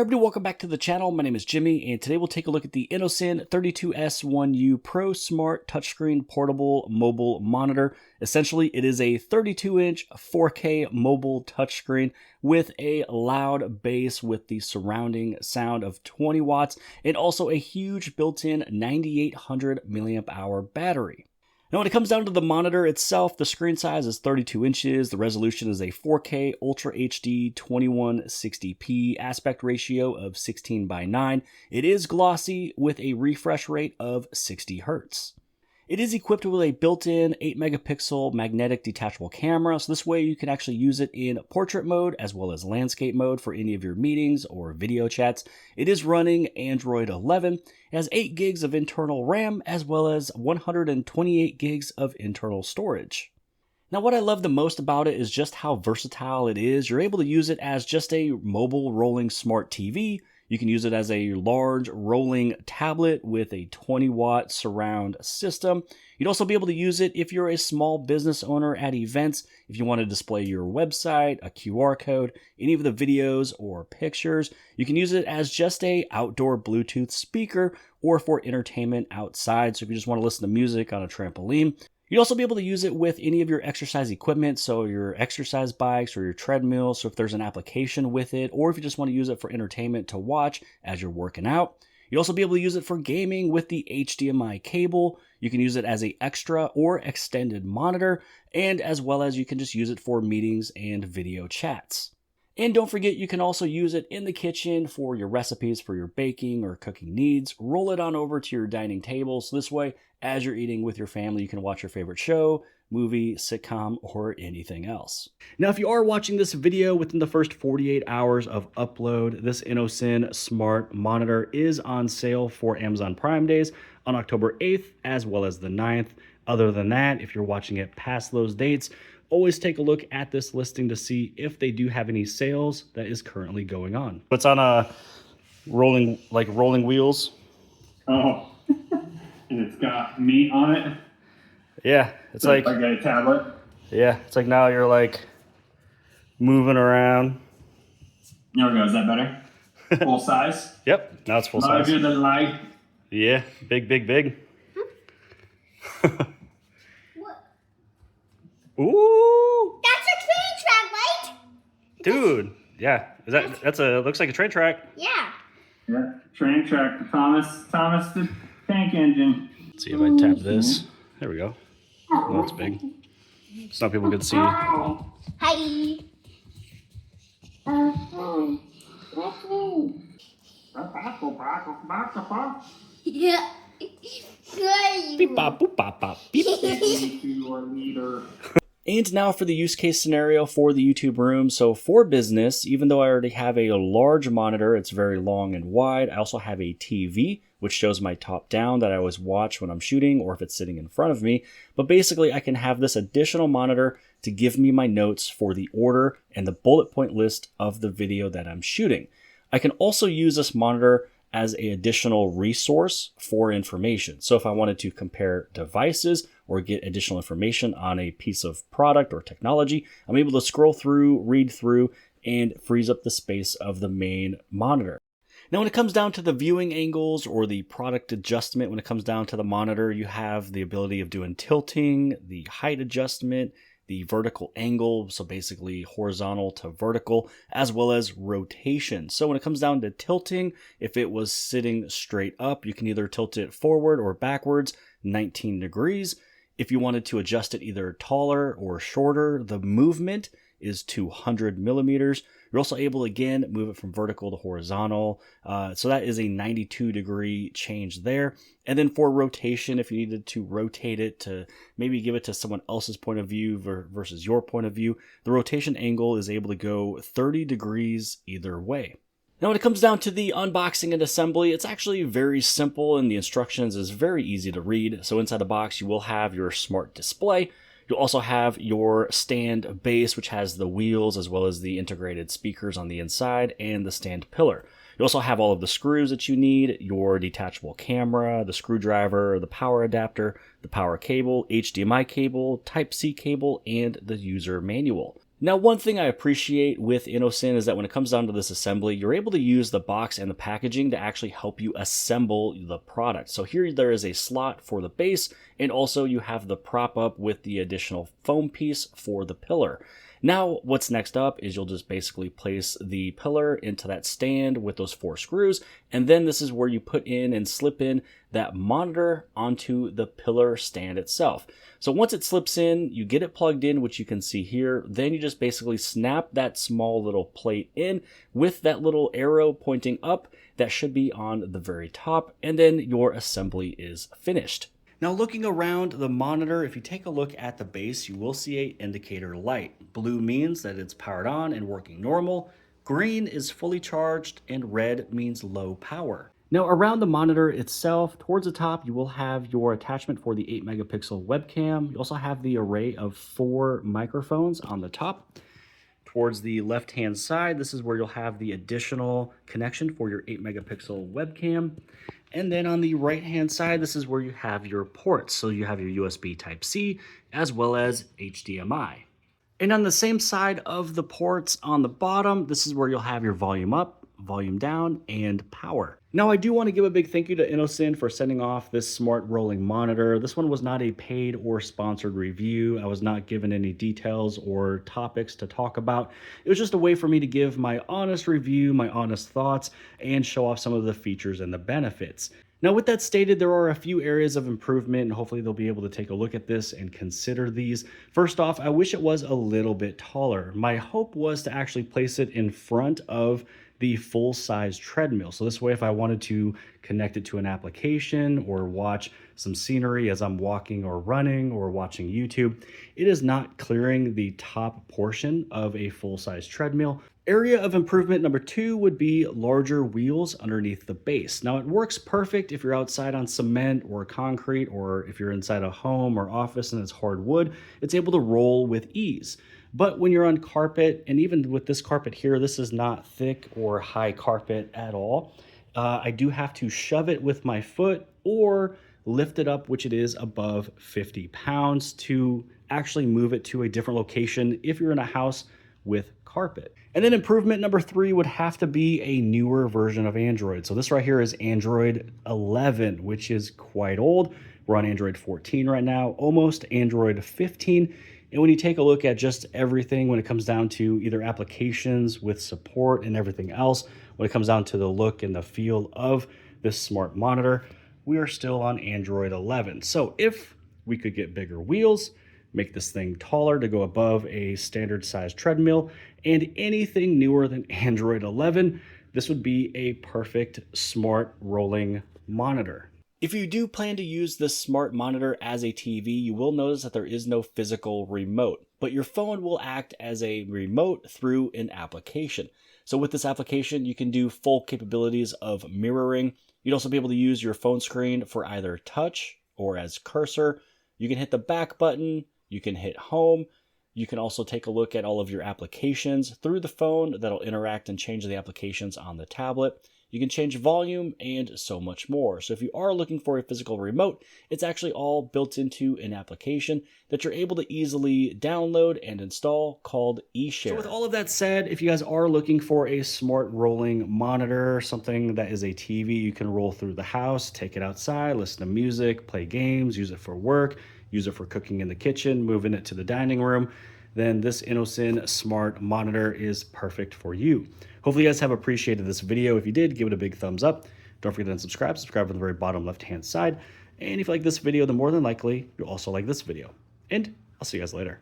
everybody, welcome back to the channel. My name is Jimmy, and today we'll take a look at the INNOCN 32S1U Pro Smart Touchscreen Portable Mobile Monitor. Essentially, it is a 32-inch 4K mobile touchscreen with a loud bass with the surrounding sound of 20 watts and also a huge built-in 9800 milliamp hour battery. Now, when it comes down to the monitor itself, the screen size is 32 inches, the resolution is a 4K Ultra HD 2160p, aspect ratio of 16:9. It is glossy with a refresh rate of 60 Hz. It is equipped with a built-in 8 megapixel magnetic detachable camera, so this way you can actually use it in portrait mode as well as landscape mode for any of your meetings or video chats. It is running Android 11. It has 8 gigs of internal RAM as well as 128 gigs of internal storage. Now, what I love the most about it is just how versatile it is. You're able to use it as just a mobile rolling smart TV. You can use it as a large rolling tablet with a 20-watt surround system. You'd also be able to use it if you're a small business owner at events, if you want to display your website, a QR code, any of the videos or pictures. You can use it as just a outdoor Bluetooth speaker or for entertainment outside. So if you just want to listen to music on a trampoline. You'd also be able to use it with any of your exercise equipment, so your exercise bikes or your treadmill, so if there's an application with it, or if you just want to use it for entertainment to watch as you're working out. You'd also be able to use it for gaming with the HDMI cable. You can use it as an extra or extended monitor, and as well as you can just use it for meetings and video chats. And don't forget, you can also use it in the kitchen for your recipes for your baking or cooking needs. Roll it on over to your dining table, so this way, as you're eating with your family, you can watch your favorite show, movie, sitcom, or anything else. Now, if you are watching this video within the first 48 hours of upload, this INNOCN Smart Monitor is on sale for Amazon Prime Days on October 8th, as well as the 9th. Other than that, if you're watching it past those dates, always take a look at this listing to see if they do have any sales that is currently going on. It's on a rolling wheels. Oh, and it's got meat on it. Yeah, it's like a tablet. Yeah, it's like now you're like moving around. There we go. Is that better? Full size. Yep, now it's full size. Larger than life. Yeah, big. What? Ooh, That's a train track, right? dude. Yeah, looks like a train track. Yeah. Yeah, train track. Thomas the Tank Engine. Let's see if I tap this. There we go. Oh, that's big. Some people can see. Hi. Yeah. Beep bop boop bop bop beep. And now for the use case scenario for the YouTube room. So for business, even though I already have a large monitor, it's very long and wide, I also have a TV, which shows my top down that I always watch when I'm shooting or if it's sitting in front of me. But basically, I can have this additional monitor to give me my notes for the order and the bullet point list of the video that I'm shooting. I can also use this monitor as an additional resource for information. So if I wanted to compare devices or get additional information on a piece of product or technology, I'm able to scroll through, read through, and frees up the space of the main monitor. Now, when it comes down to the viewing angles or the product adjustment, when it comes down to the monitor, you have the ability of doing tilting, the height adjustment, the vertical angle, so basically horizontal to vertical, as well as rotation. So when it comes down to tilting, if it was sitting straight up, you can either tilt it forward or backwards, 19 degrees. If you wanted to adjust it either taller or shorter, the movement is 200 millimeters. You're also able to, again, move it from vertical to horizontal. So that is a 92-degree change there. And then for rotation, if you needed to rotate it to maybe give it to someone else's point of view versus your point of view, the rotation angle is able to go 30 degrees either way. Now, when it comes down to the unboxing and assembly, it's actually very simple and the instructions is very easy to read. So inside the box, you will have your smart display. You'll also have your stand base, which has the wheels as well as the integrated speakers on the inside and the stand pillar. You also have all of the screws that you need, your detachable camera, the screwdriver, the power adapter, the power cable, HDMI cable, Type-C cable, and the user manual. Now, one thing I appreciate with INNOCN is that when it comes down to this assembly, you're able to use the box and the packaging to actually help you assemble the product. So here there is a slot for the base, and also you have the prop up with the additional foam piece for the pillar. Now, what's next up is you'll just basically place the pillar into that stand with those 4 screws, and then this is where you put in and slip in that monitor onto the pillar stand itself. So once it slips in, you get it plugged in, which you can see here, then you just basically snap that small little plate in with that little arrow pointing up that should be on the very top, and then your assembly is finished. Now, looking around the monitor, if you take a look at the base, you will see an indicator light. Blue means that it's powered on and working normal. Green is fully charged, and red means low power. Now, around the monitor itself, towards the top, you will have your attachment for the 8 megapixel webcam. You also have the array of 4 microphones on the top. Towards the left-hand side, this is where you'll have the additional connection for your 8 megapixel webcam. And then on the right-hand side, this is where you have your ports. So you have your USB Type-C as well as HDMI. And on the same side of the ports on the bottom, this is where you'll have your volume up, volume down, and power. Now, I do want to give a big thank you to INNOCN for sending off this smart rolling monitor. This one was not a paid or sponsored review. I was not given any details or topics to talk about. It was just a way for me to give my honest review, my honest thoughts, and show off some of the features and the benefits. Now, with that stated, there are a few areas of improvement, and hopefully they'll be able to take a look at this and consider these. First off, I wish it was a little bit taller. My hope was to actually place it in front of the full-size treadmill. So this way, if I wanted to connect it to an application or watch some scenery as I'm walking or running or watching YouTube, it is not clearing the top portion of a full-size treadmill. Area of improvement number 2 would be larger wheels underneath the base. Now, it works perfect if you're outside on cement or concrete, or if you're inside a home or office and it's hard wood, it's able to roll with ease. But when you're on carpet, and even with this carpet here, this is not thick or high carpet at all. I do have to shove it with my foot or lift it up, which it is above 50 pounds, to actually move it to a different location if you're in a house with carpet. And then improvement number 3 would have to be a newer version of Android. So this right here is Android 11, which is quite old. We're on Android 14 right now, almost Android 15. And when you take a look at just everything, when it comes down to either applications with support and everything else, when it comes down to the look and the feel of this smart monitor, we are still on Android 11. So if we could get bigger wheels, make this thing taller to go above a standard size treadmill, and anything newer than Android 11, this would be a perfect smart rolling monitor. If you do plan to use this smart monitor as a TV, you will notice that there is no physical remote, but your phone will act as a remote through an application. So with this application, you can do full capabilities of mirroring. You'd also be able to use your phone screen for either touch or as cursor. You can hit the back button, you can hit home. You can also take a look at all of your applications through the phone that'll interact and change the applications on the tablet. You can change volume and so much more. So if you are looking for a physical remote, it's actually all built into an application that you're able to easily download and install called eShare. So with all of that said, if you guys are looking for a smart rolling monitor, something that is a TV you can roll through the house, take it outside, listen to music, play games, use it for work, use it for cooking in the kitchen, moving it to the dining room, then this INNOCN smart monitor is perfect for you. Hopefully you guys have appreciated this video. If you did, give it a big thumbs up. Don't forget to subscribe. Subscribe on the very bottom left-hand side. And if you like this video, then more than likely, you'll also like this video. And I'll see you guys later.